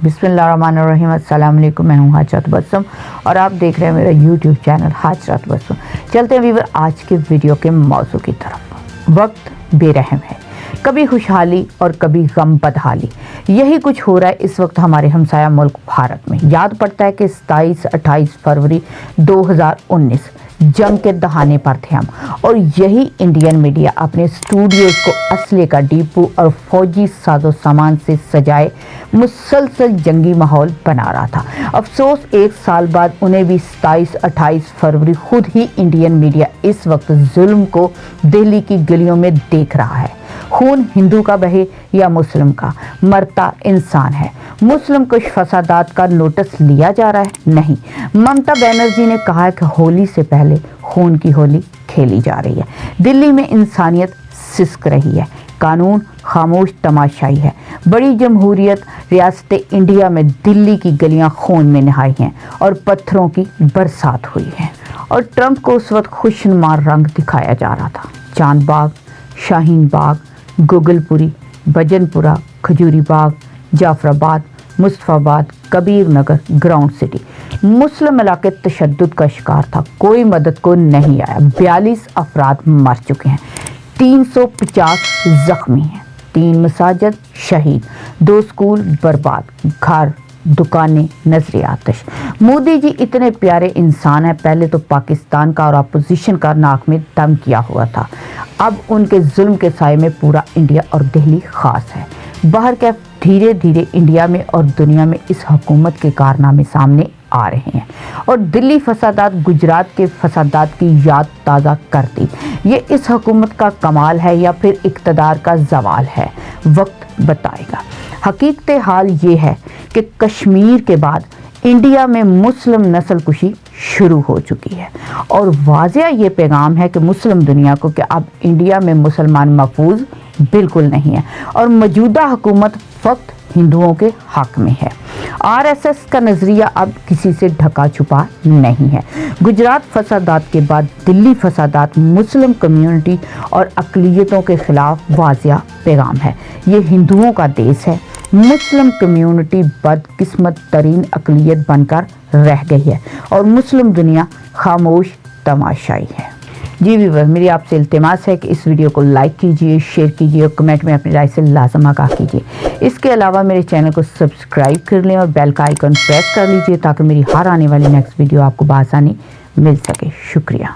बिस्मिल्लाहिर्रहमानिर्रहीम। अस्सलाम वालेकुम। मैं हूँ हाजरत बसम और आप देख रहे हैं मेरा यूट्यूब चैनल हाजरत बसम। चलते हैं वीवर आज के वीडियो के मौजू की तरफ। वक्त बेरहम है, कभी खुशहाली और कभी गम बदहाली। यही कुछ हो रहा है इस वक्त हमारे हमसाया मुल्क भारत में। याद पड़ता है कि 27-28 फरवरी 2019 जंग के दहाने पर थे हम, और यही इंडियन मीडिया अपने स्टूडियोज को असले का डिपो और फौजी साजो सामान से सजाए मुसलसल जंगी माहौल बना रहा था। अफसोस एक साल बाद उन्हें भी 27-28 फरवरी खुद ही इंडियन मीडिया इस वक्त जुल्म को दिल्ली की गलियों में देख रहा है। खून हिंदू का बहे या मुस्लिम का, मरता इंसान है। मुस्लिम कुछ फसादात का नोटिस लिया जा रहा है? नहीं। ममता बनर्जी ने कहा है कि होली से पहले खून की होली खेली जा रही है। दिल्ली में इंसानियत सिसक रही है, कानून खामोश तमाशाई है। बड़ी जमहूरियत रियासत इंडिया में दिल्ली की गलियां खून में नहाई हैं और पत्थरों की बरसात हुई है। और ट्रंप को उस वक्त खुशनुमा रंग दिखाया जा रहा था। चांद बाग, शाहीन बाग, गोगलपुरी, भजनपुरा, खजूरी बाग, जाफराबाद, मुस्तफाबाद, कबीर नगर, ग्राउंड सिटी मुस्लिम इलाके तशद्दुद का शिकार था। कोई मदद को नहीं आया। 42 अफराद मर चुके हैं, 350 जख्मी हैं, 3 मसाजिद शहीद, 2 स्कूल बर्बाद, घर दुकानें नजर आतिश। मोदी जी इतने प्यारे इंसान हैं, पहले तो पाकिस्तान का और अपोजिशन का नाक में दम किया हुआ था। अब उनके जुल्म के साए में पूरा इंडिया और दिल्ली खास है। बाहर क्या धीरे धीरे इंडिया में और दुनिया में इस हुकूमत के कारनामे सामने आ रहे हैं, और दिल्ली फसादात गुजरात के फसादात की याद ताज़ा करती। ये इस हुकूमत का कमाल है या फिर इक़्तिदार का ज़वाल है, वक्त बताएगा। हकीकत हाल ये है कि कश्मीर के बाद इंडिया में मुस्लिम नस्ल कुशी शुरू हो चुकी है, और वाज़िया ये पैगाम है कि मुस्लिम दुनिया को कि अब इंडिया में मुसलमान महफूज बिल्कुल नहीं है, और मौजूदा हुकूमत फ़क्त हिंदुओं के हक में है। आरएसएस का नज़रिया अब किसी से ढका छुपा नहीं है। गुजरात फसादात के बाद दिल्ली फसादात मुस्लिम कम्युनिटी और अक़लियतों के ख़िलाफ़ वाज़िया पैगाम है। ये हिंदुओं का देश है। मुस्लिम कम्युनिटी बदकिस्मत तरीन अक़लियत बनकर रह गई है, और मुस्लिम दुनिया खामोश तमाशाई है। जी व्यूअर, मेरी आपसे इल्तिमास है कि इस वीडियो को लाइक कीजिए, शेयर कीजिए और कमेंट में अपनी राय से लाजम आगाह कीजिए। इसके अलावा मेरे चैनल को सब्सक्राइब कर लें और बेल का आइकन प्रेस कर लीजिए ताकि मेरी हर आने वाली नेक्स्ट वीडियो आपको बआसानी मिल सके। शुक्रिया।